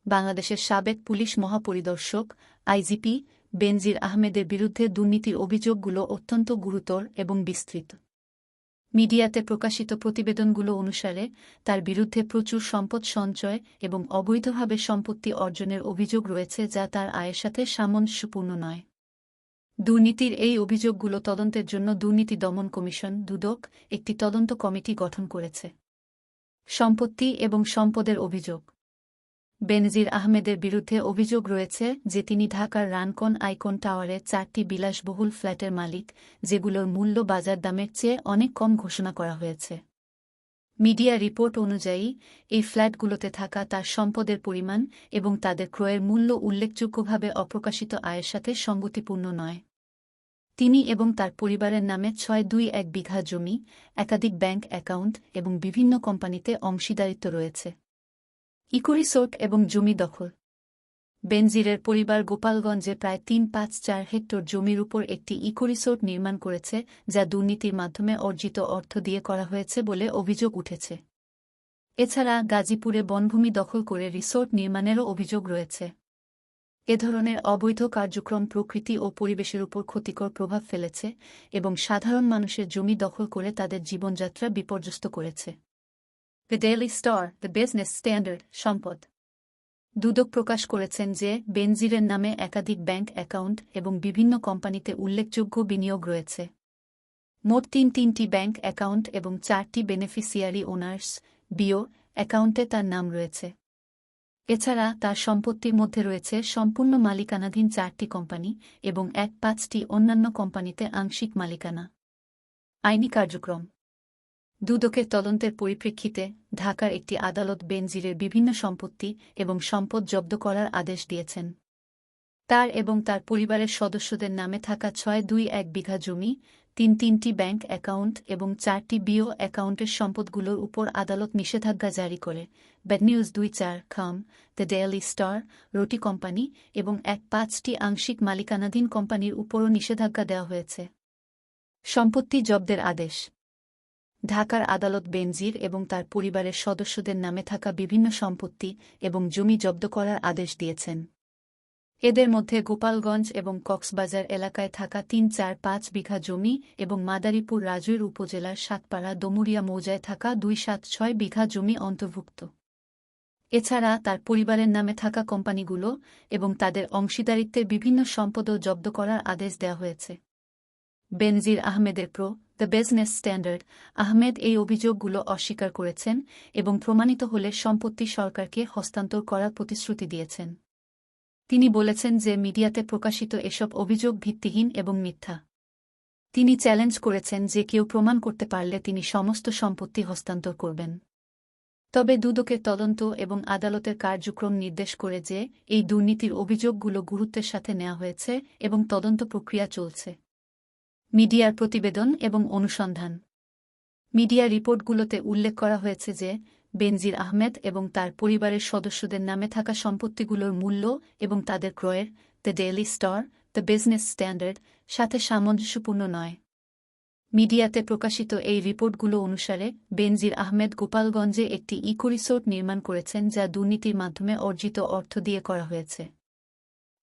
বাংলাদেশের সাবেক police মহাপরিদর্শক IGP বেনজির আহমেদের বিরুদ্ধে দুর্নীতির অভিযোগগুলো অত্যন্ত গুরুতর এবং বিস্তৃত। মিডিয়াতে প্রকাশিত প্রতিবেদনগুলো অনুসারে তার বিরুদ্ধে প্রচুর সম্পদ সঞ্চয় এবং অবৈধভাবে সম্পত্তি অর্জনের অভিযোগ রয়েছে যা তার আয়ের সাথে সামঞ্জস্যপূর্ণ নয়। দুর্নীতির এই অভিযোগগুলো তদন্তের জন্য দুর্নীতি দমন কমিশন দুদক একটি তদন্ত কমিটি গঠন করেছে। সম্পত্তি এবং সম্পদের অভিযোগ। বেনজির আহমেদের বিরুদ্ধে অভিযোগ রয়েছে যে তিনি ঢাকার রানকন আইকন টাওয়ারে 4টি বিলাসবহুল ফ্ল্যাটের মালিক, যেগুলোর মূল্য বাজার দামের চেয়ে অনেক কম ঘোষণা করা হয়েছে। মিডিয়া রিপোর্ট অনুযায়ী এই ফ্ল্যাটগুলোতে থাকা তার সম্পদের পরিমাণ এবং তাদের ক্রয়ের মূল্য উল্লেখযোগ্যভাবে অপ্রকাশিত আয়ের সাথে সঙ্গতিপূর্ণ নয়। তিনি এবং তার পরিবারের নামে 621 বিঘা জমি, একাধিক ব্যাংক অ্যাকাউন্ট এবং বিভিন্ন কোম্পানিতে অংশীদারিত্ব রয়েছে। ইকোরিসোর্ট এবং জমি দখল। বেনজিরের পরিবার গোপালগঞ্জে প্রায় 354 হেক্টর জমির উপর একটি ইকোরিসোর্ট নির্মাণ করেছে, যা দুর্নীতির মাধ্যমে অর্জিত অর্থ দিয়ে করা হয়েছে বলে অভিযোগ উঠেছে। এছাড়া গাজীপুরে বনভূমি দখল করে রিসোর্ট নির্মাণেরও অভিযোগ রয়েছে। এ ধরনের অবৈধ কার্যক্রম প্রকৃতি ও পরিবেশের উপর ক্ষতিকর প্রভাব ফেলেছে এবং সাধারণ মানুষের জমি দখল করে তাদের জীবনযাত্রা বিপর্যস্ত করেছে। The daily star, the business standard, সম্পদ। দুদক প্রকাশ করেছেন যে বেনজিরের নামে একাধিক ব্যাংক অ্যাকাউন্ট এবং বিভিন্ন কোম্পানিতে উল্লেখযোগ্য বিনিয়োগ রয়েছে। মোট তিনটি ব্যাংক অ্যাকাউন্ট এবং 4টি বেনিফিসিয়ারি ওনার্স বিও অ্যাকাউন্টে তার নাম রয়েছে। এছাড়া তার সম্পত্তির মধ্যে রয়েছে সম্পূর্ণ মালিকানাধীন 4টি কোম্পানি এবং 5টি অন্যান্য কোম্পানিতে আংশিক মালিকানা। আইনি কার্যক্রম। দুদকের তদন্তের পরিপ্রেক্ষিতে ঢাকার একটি আদালত বেনজিরের বিভিন্ন সম্পত্তি এবং সম্পদ জব্দ করার আদেশ দিয়েছেন। তার এবং তার পরিবারের সদস্যদের নামে থাকা 621 বিঘা জমি, তিনটি ব্যাংক অ্যাকাউন্ট এবং 4টি বিও অ্যাকাউন্টের সম্পদগুলোর উপর আদালত নিষেধাজ্ঞা জারি করে। ব্যাড নিউজ 24 খাম, the daily star, roti company এবং 5টি আংশিক মালিকানাধীন কোম্পানির উপরও নিষেধাজ্ঞা দেওয়া হয়েছে। সম্পত্তি জব্দের আদেশ। ঢাকার আদালত বেনজির এবং তার পরিবারের সদস্যদের নামে থাকা বিভিন্ন সম্পত্তি এবং জমি জব্দ করার আদেশ দিয়েছেন। এদের মধ্যে গোপালগঞ্জ এবং কক্সবাজার এলাকায় থাকা 345 বিঘা জমি এবং মাদারীপুর রাজৈর উপজেলার সাতপাড়া দমুরিয়া মৌজায় থাকা 276 বিঘা জমি অন্তর্ভুক্ত। এছাড়া তার পরিবারের নামে থাকা কোম্পানিগুলো এবং তাদের অংশীদারিত্বের বিভিন্ন সম্পদও জব্দ করার আদেশ দেওয়া হয়েছে। বেনজির আহমেদের দ্য বিজনেস স্ট্যান্ডার্ড আহমেদ এই অভিযোগগুলো অস্বীকার করেছেন এবং প্রমাণিত হলে সম্পত্তি সরকারকে হস্তান্তর করার প্রতিশ্রুতি দিয়েছেন। তিনি বলেছেন যে মিডিয়াতে প্রকাশিত এসব অভিযোগ ভিত্তিহীন এবং মিথ্যা। তিনি চ্যালেঞ্জ করেছেন যে কেউ প্রমাণ করতে পারলে তিনি সমস্ত সম্পত্তি হস্তান্তর করবেন। তবে দুদকের তদন্ত এবং আদালতের কার্যক্রম নির্দেশ করে যে এই দুর্নীতির অভিযোগগুলো গুরুত্বের সাথে নেওয়া হয়েছে এবং তদন্ত প্রক্রিয়া চলছে। মিডিয়ার প্রতিবেদন এবং অনুসন্ধান। মিডিয়া রিপোর্টগুলোতে উল্লেখ করা হয়েছে যে বেনজির আহমেদ এবং তার পরিবারের সদস্যদের নামে থাকা সম্পত্তিগুলোর মূল্য এবং তাদের ক্রয়ের the daily star, the business standard সাথে সামঞ্জস্যপূর্ণ নয়। মিডিয়াতে প্রকাশিত এই রিপোর্টগুলো অনুসারে বেনজির আহমেদ গোপালগঞ্জে একটি ইকোরিসোর্ট নির্মাণ করেছেন যা দুর্নীতির মাধ্যমে অর্জিত অর্থ দিয়ে করা হয়েছে।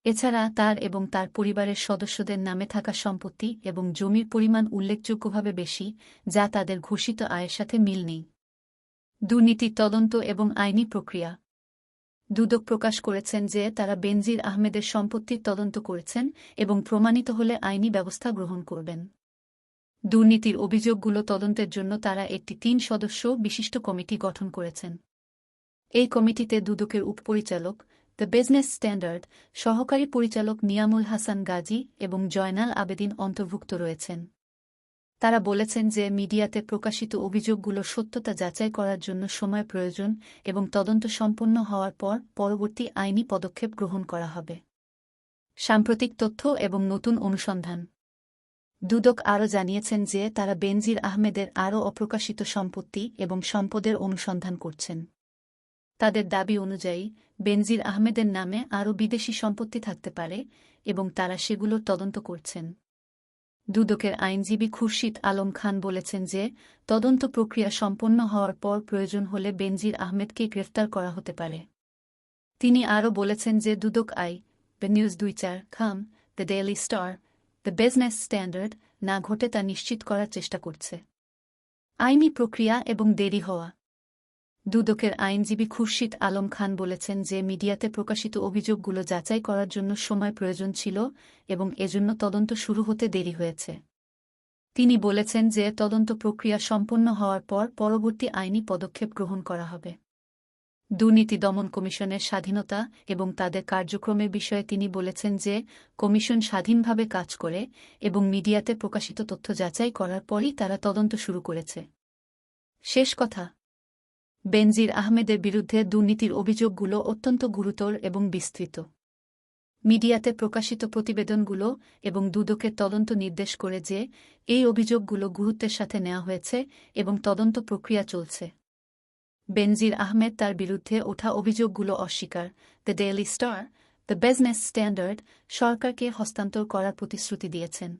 এছাড়া তার এবং তার পরিবারের সদস্যদের নামে থাকা সম্পত্তি এবং জমির পরিমাণ উল্লেখযোগ্যভাবে বেশি, যা তাদের ঘোষিত আয়ের সাথে মিল নেই। দুর্নীতির তদন্ত এবং আইনি প্রক্রিয়া। দুদক প্রকাশ করেছেন যে তারা বেনজির আহমেদের সম্পত্তির তদন্ত করেছেন এবং প্রমাণিত হলে আইনি ব্যবস্থা গ্রহণ করবেন। দুর্নীতির অভিযোগগুলো তদন্তের জন্য তারা একটি 3 সদস্য বিশিষ্ট কমিটি গঠন করেছেন। এই কমিটিতে দুদকের উপপরিচালক, দ্য বিজনেস স্ট্যান্ডার্ড সহকারী পরিচালক নিয়ামুল হাসান গাজী এবং জয়নাল আবেদিন অন্তর্ভুক্ত রয়েছেন। তারা বলেছেন যে মিডিয়াতে প্রকাশিত অভিযোগগুলোর সত্যতা যাচাই করার জন্য সময় প্রয়োজন এবং তদন্ত সম্পন্ন হওয়ার পর পরবর্তী আইনি পদক্ষেপ গ্রহণ করা হবে। সাম্প্রতিক তথ্য এবং নতুন অনুসন্ধান। দুদক আরও জানিয়েছেন যে তারা বেনজির আহমেদের আরও অপ্রকাশিত সম্পত্তি এবং সম্পদের অনুসন্ধান করছেন। তাদের দাবি অনুযায়ী বেনজির আহমেদের নামে আরও বিদেশি সম্পত্তি থাকতে পারে এবং তারা সেগুলোর তদন্ত করছেন। দুদকের আইনজীবী খুরশিদ আলম খান বলেছেন যে তদন্ত প্রক্রিয়া সম্পন্ন হওয়ার পর প্রয়োজন হলে বেনজির আহমেদকে গ্রেফতার করা হতে পারে। তিনি আরও বলেছেন যে দুদক আই, দ্য নিউজ ২-৪ খাম, the daily star, the business standard না ঘটে তা নিশ্চিত করার চেষ্টা করছে। আইনি প্রক্রিয়া এবং দেরি হওয়া। দুদকের আইনজীবী খুরশিদ আলম খান বলেছেন যে মিডিয়াতে প্রকাশিত অভিযোগগুলো যাচাই করার জন্য সময় প্রয়োজন ছিল এবং এজন্য তদন্ত শুরু হতে দেরি হয়েছে। তিনি বলেছেন যে তদন্ত প্রক্রিয়া সম্পন্ন হওয়ার পর পরবর্তী আইনি পদক্ষেপ গ্রহণ করা হবে। দুর্নীতি দমন কমিশনের স্বাধীনতা এবং তাদের কার্যক্রমের বিষয়ে তিনি বলেছেন যে কমিশন স্বাধীনভাবে কাজ করে এবং মিডিয়াতে প্রকাশিত তথ্য যাচাই করার পরই তারা তদন্ত শুরু করেছে। শেষ কথা, বেনজির আহমেদের বিরুদ্ধে দুর্নীতির অভিযোগগুলো অত্যন্ত গুরুতর এবং বিস্তৃত। মিডিয়াতে প্রকাশিত প্রতিবেদনগুলো এবং দুদকের তদন্ত নির্দেশ করে যে এই অভিযোগগুলো গুরুত্বের সাথে নেওয়া হয়েছে এবং তদন্ত প্রক্রিয়া চলছে। বেনজির আহমেদ তার বিরুদ্ধে ওঠা অভিযোগগুলো অস্বীকার, the daily star, the business standard সরকারকে হস্তান্তর করার প্রতিশ্রুতি দিয়েছেন।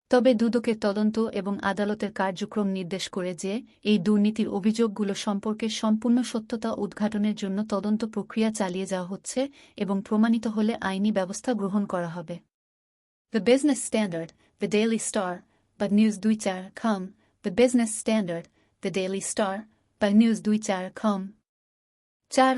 তবে দুদকের তদন্ত এবং আদালতের কার্যক্রম নির্দেশ করে যে এই দুর্নীতির অভিযোগগুলো সম্পর্কে সম্পূর্ণ সত্যতা উদ্ঘাটনের জন্য তদন্ত প্রক্রিয়া চালিয়ে যাওয়া হচ্ছে এবং প্রমাণিত হলে আইনি ব্যবস্থা গ্রহণ করা হবে। The business standard, the daily star, বা নিউজ ২-৪ খাম, the business standard, the daily star, বা নিউজ ২-৪ খাম। ৪